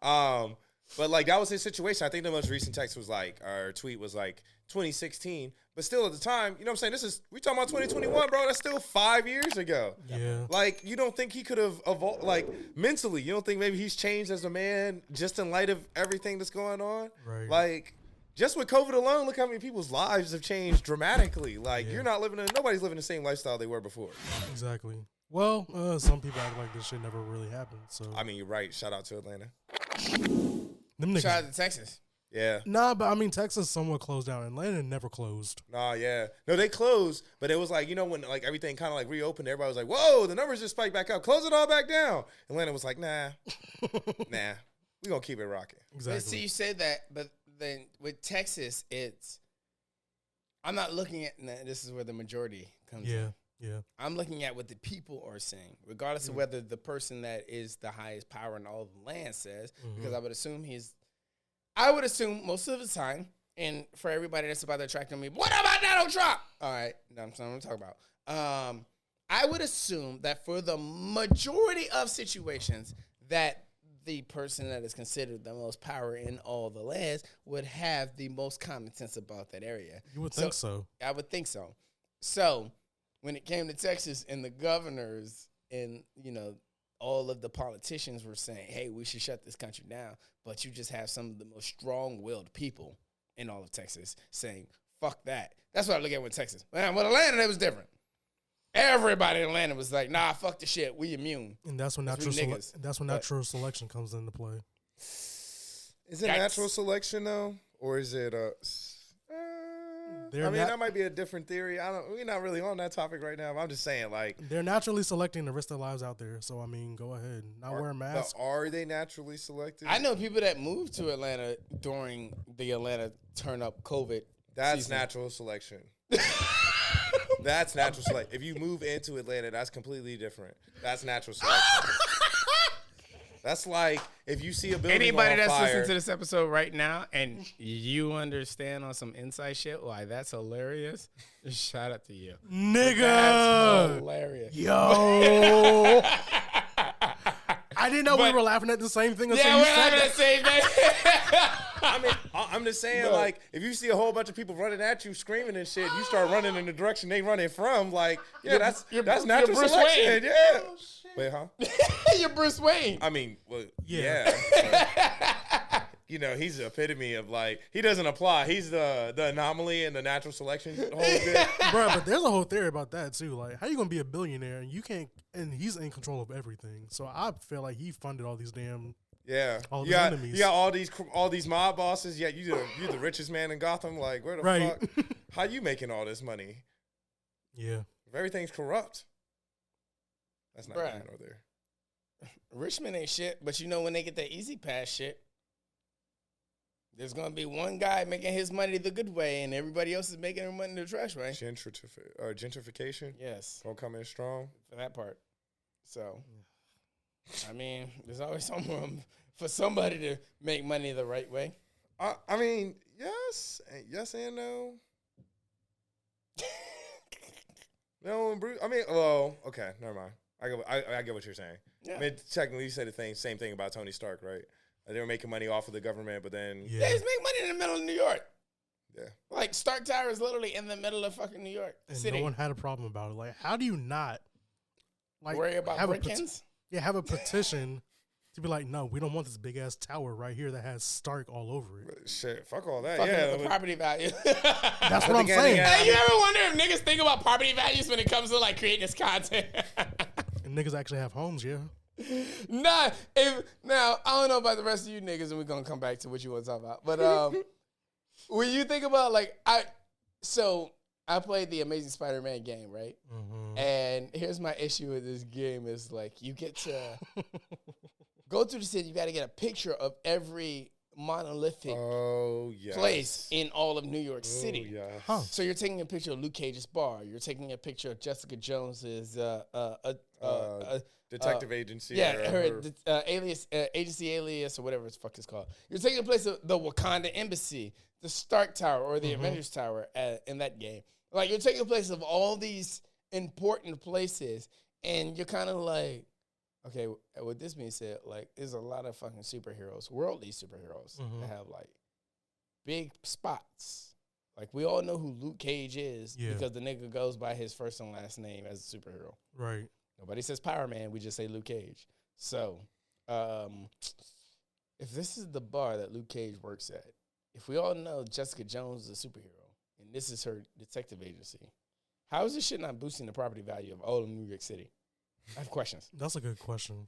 But like that was his situation. I think the most recent text was like, or tweet was like 2016. But still at the time, you know what I'm saying? We talking about 2021, bro. That's still 5 years ago. Yeah. Like, you don't think he could have evolved, like, mentally? You don't think maybe he's changed as a man just in light of everything that's going on? Right. Like, just with COVID alone, look how many people's lives have changed dramatically. Like, nobody's living the same lifestyle they were before. Exactly. Well, some people act like this shit never really happened. So I mean, you're right. Shout out to Atlanta. them niggas. Shout out to Texas. Yeah. Nah, but I mean, Texas somewhat closed down. Atlanta never closed. Nah, yeah. No, they closed, but it was like, you know, when like everything kind of like reopened, everybody was like, whoa, the numbers just spiked back up. Close it all back down. Atlanta was like, nah. We're going to keep it rocking. Exactly. But see, you said that, but then with Texas, I'm not looking at, this is where the majority comes in. Yeah. I'm looking at what the people are saying, regardless of whether the person that is the highest power in all of the land says, because I would assume most of the time, and for everybody that's about to attract me, what about Donald Trump? All right, that's what I'm talking about. I would assume that for the majority of situations, that the person that is considered the most power in all the lands would have the most common sense about that area. You would think so. I would think so. So when it came to Texas and the governors and, you know, all of the politicians were saying, hey, we should shut this country down, but you just have some of the most strong-willed people in all of Texas saying, fuck that. That's what I look at with Texas. Man, with Atlanta, it was different. Everybody in Atlanta was like, nah, fuck the shit. We immune. And that's when natural selection comes into play. Is it natural selection, though? Or is it that might be a different theory. We're not really on that topic right now. But I'm just saying, like, they're naturally selecting to risk their lives out there. So I mean, go ahead, not wear a mask. Are they naturally selected? I know people that moved to Atlanta during the Atlanta turn-up COVID. That's season. natural selection. That's natural selection. If you move into Atlanta, that's completely different. That's natural selection. That's like if you see a building Anybody on that's fire, listening to this episode right now and you understand on some inside shit why that's hilarious, shout out to you. Nigga. That's hilarious. Yo. I didn't know we were laughing at the same thing. Yeah, we're laughing at the same thing. I mean, I'm just saying, like, if you see a whole bunch of people running at you, screaming and shit, you start running in the direction they running from, like, yeah, that's natural Bruce selection. Wayne. Yeah. Wait, huh? You're Bruce Wayne. I mean, well, yeah. But, you know, he's the epitome of, like, he doesn't apply. He's the anomaly in the natural selection whole bit. Bro, but there's a whole theory about that, too. Like, how you going to be a billionaire and you can't, and he's in control of everything. So I feel like he funded all these damn all his enemies. You got all these mob bosses. Yeah, you're the richest man in Gotham. Like, where the fuck? How you making all this money? Yeah. If everything's corrupt. That's not going over there. Richmond ain't shit, but you know when they get that easy pass shit, there's going to be one guy making his money the good way and everybody else is making their money the trash way. Gentrification? Yes. Gonna come in strong? For that part. So, I mean, there's always some room for somebody to make money the right way. I mean, yes and no. No, Bruce. I mean, well, okay, never mind. I get what you're saying. Yeah. I mean, technically, you said the same thing about Tony Stark, right? They were making money off of the government, but then they just make money in the middle of New York. Yeah, like Stark Tower is literally in the middle of fucking New York City. No one had a problem about it. Like, how do you not worry about break-ins? Have a petition to be like, no, we don't want this big ass tower right here that has Stark all over it. Shit, fuck all that. Fucking the property value. That's what I'm saying. Hey, you ever wonder if niggas think about property values when it comes to like creating this content? And niggas actually have homes, yeah. Now I don't know about the rest of you niggas, and we're gonna come back to what you want to talk about. But when you think about like I played the Amazing Spider-Man game, right? Mm-hmm. And here's my issue with this game is like you get to go through the city, you got to get a picture of every monolithic place in all of New York City. Yes. Huh. So you're taking a picture of Luke Cage's bar. You're taking a picture of Jessica Jones's detective agency. Yeah, her alias, agency alias, or whatever the fuck it's called. You're taking a place of the Wakanda Embassy, the Stark Tower, or the Avengers Tower in that game. Like, you're taking a place of all these important places, and you're kind of like, Okay, with this being said, like, there's a lot of fucking superheroes, worldly superheroes, that have, like, big spots. Like, we all know who Luke Cage is because the nigga goes by his first and last name as a superhero. Right. Nobody says Power Man. We just say Luke Cage. So, if this is the bar that Luke Cage works at, if we all know Jessica Jones is a superhero, and this is her detective agency, how is this shit not boosting the property value of all of New York City? I have questions. That's a good question.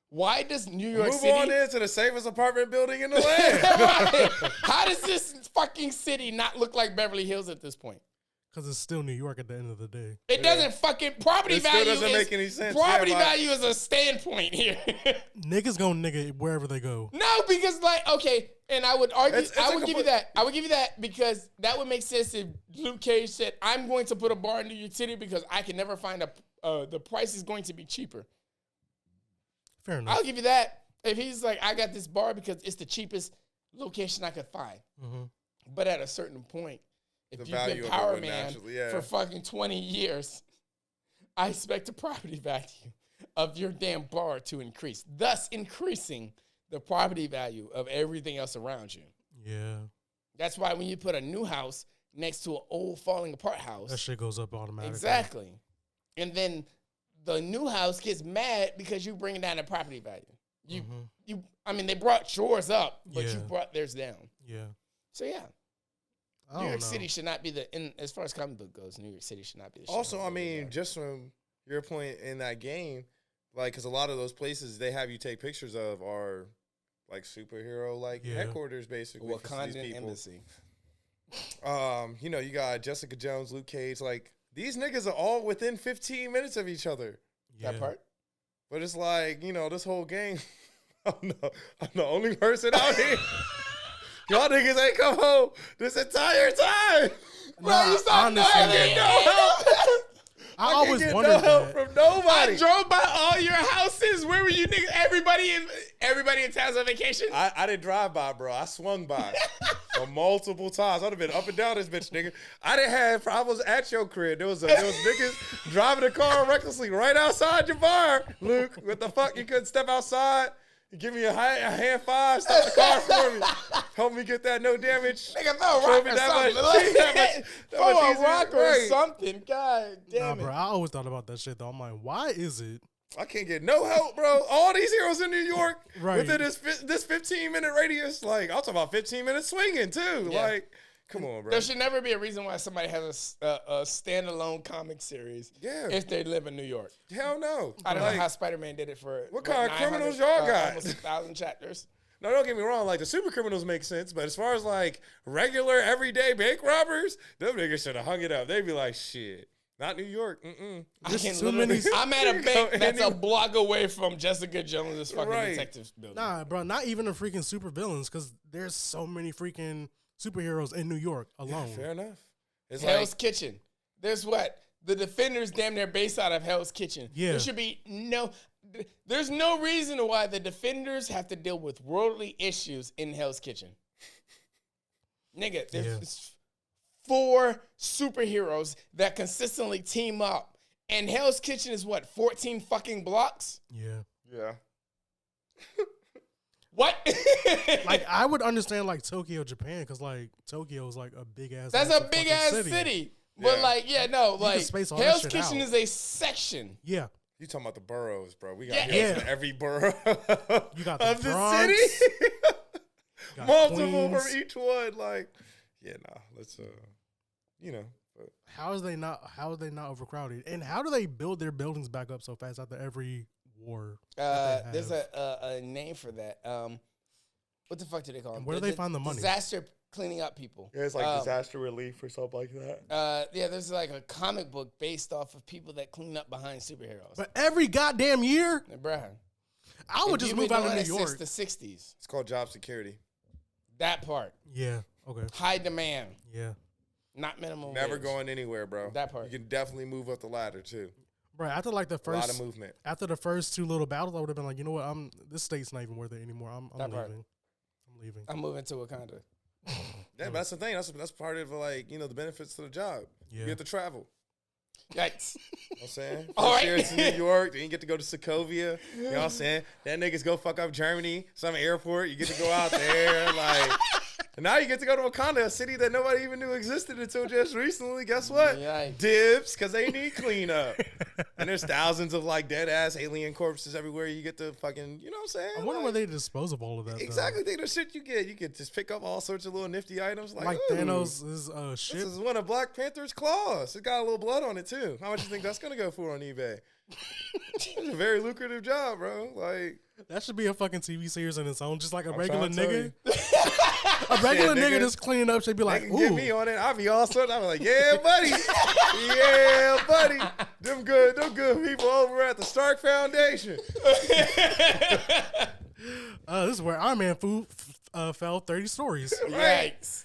Why does New York Move City... on into the safest apartment building in the land. Right. How does this fucking city not look like Beverly Hills at this point? Because it's still New York at the end of the day. It doesn't fucking... Property It value still doesn't make any sense. Property value is a standpoint here. Niggas gonna nigga wherever they go. No, because, like, okay, and I would argue... It's I would give you that. I would give you that because that would make sense if Luke Cage said, I'm going to put a bar in New York City because I can never find the price is going to be cheaper. Fair enough. I'll give you that. If he's like, I got this bar because it's the cheapest location I could find. But at a certain point, if you've been Power Man for fucking 20 years, I expect the property value of your damn bar to increase, thus increasing the property value of everything else around you. Yeah. That's why when you put a new house next to an old falling apart house, that shit goes up automatically. Exactly. And then the new house gets mad because you bring down the property value. I mean, they brought yours up, but you brought theirs down. Yeah. So yeah. New York City should not be as far as comic book goes, New York City should not be the Also, I mean, just from your point in that game, like, because a lot of those places they have you take pictures of are like superhero headquarters, basically. Wakandan embassy. You know, you got Jessica Jones, Luke Cage, like these niggas are all within 15 minutes of each other. That part. But it's like, you know, this whole game, I'm the only person out here. Y'all niggas ain't come home this entire time. Bro, you stop I always wondered no help from nobody. I drove by all your houses. Where were you niggas? Everybody in town's on vacation? I didn't drive by, bro. I swung by multiple times. I'd have been up and down this bitch, nigga. I didn't have problems at your crib. There was niggas driving a car recklessly right outside your bar. Luke, what the fuck? You couldn't step outside? You give me a hand five, stop the car for me. Help me get that no damage. Nigga, throw a rock or something. Throw a rock or something. God damn it. Bro, I always thought about that shit, though. I'm like, why is it? I can't get no help, bro. All these heroes in New York within this 15-minute radius. Like, I'll talk about 15 minutes swinging, too. Yeah. Like, come on, bro. There should never be a reason why somebody has a standalone comic series if they live in New York. Hell no. I don't know how Spider-Man did it for what kind of criminals y'all got? Almost 1,000 chapters. No, don't get me wrong. Like, the super criminals make sense, but as far as, like, regular, everyday bank robbers, them niggas should have hung it up. They'd be like, shit. Not New York. I'm at a bank that's a block away from Jessica Jones' fucking detective building. Nah, bro, not even the freaking super villains, because there's so many freaking superheroes in New York alone. Yeah, fair enough. It's Hell's Kitchen. There's what? The Defenders damn near based out of Hell's Kitchen. Yeah. There should be there's no reason why the Defenders have to deal with worldly issues in Hell's Kitchen. Nigga, there's 4 superheroes that consistently team up. And Hell's Kitchen is what, 14 fucking blocks? Yeah. What? Like, I would understand, like, Tokyo, Japan, because, like, Tokyo is, like, a big-ass That's a big-ass city. But, like, Hell's Kitchen is a section. Yeah. You talking about the boroughs, bro. We got heroes in every borough you got the of Bronx, the city. Multiple Queens. from each one. Like, yeah, nah. Let's, you know. But. How is they not overcrowded? And how do they build their buildings back up so fast after every war? There's a name for that. What the fuck do they call them? Where do they find the money? Disaster cleaning up people. Yeah, it's like disaster relief or something like that. Yeah, there's like a comic book based off of people that clean up behind superheroes. But every goddamn year? Bruh. I would just move out of New York. Since the 60s. It's called job security. That part. Yeah, okay. High demand. Yeah. Not minimum Never wage. going anywhere, bro. That part. You can definitely move up the ladder, too. Right, after like the first... A lot of movement. After the first 2 little battles, I would have been like, you know what, this state's not even worth it anymore. I'm leaving. I'm moving to Wakanda. Yeah, but that's the thing. That's part of, like, you know, the benefits to the job. Yeah. You get to travel. Yikes. You know what I'm saying? All First right. year to New York, then you get to go to Sokovia. You know what I'm saying? That niggas go fuck up Germany, some airport. You get to go out there. Like, and now you get to go to Wakanda, a city that nobody even knew existed until just recently. Guess what? Yikes. Dibs, because they need cleanup. And there's thousands of like dead ass alien corpses everywhere. You get to fucking, you know what I'm saying? I wonder where they dispose of all of that. Exactly. Think the shit you get. You can just pick up all sorts of little nifty items. Like ooh, Thanos' shit. This is one of Black Panther's claws. It got a little blood on it too. How much you think that's gonna go for on eBay? It's a very lucrative job, bro. Like That should be a fucking TV series in its own. Just like a I'm regular trying to tell nigga. A regular Yeah, nigga nigga. just cleaning up should be they like, can ooh. get me on it. I'll be all sorts. I'm like, yeah, buddy. Yeah, buddy. Them good people over at the Stark Foundation. This is where Iron Man fell 30 stories. Yikes.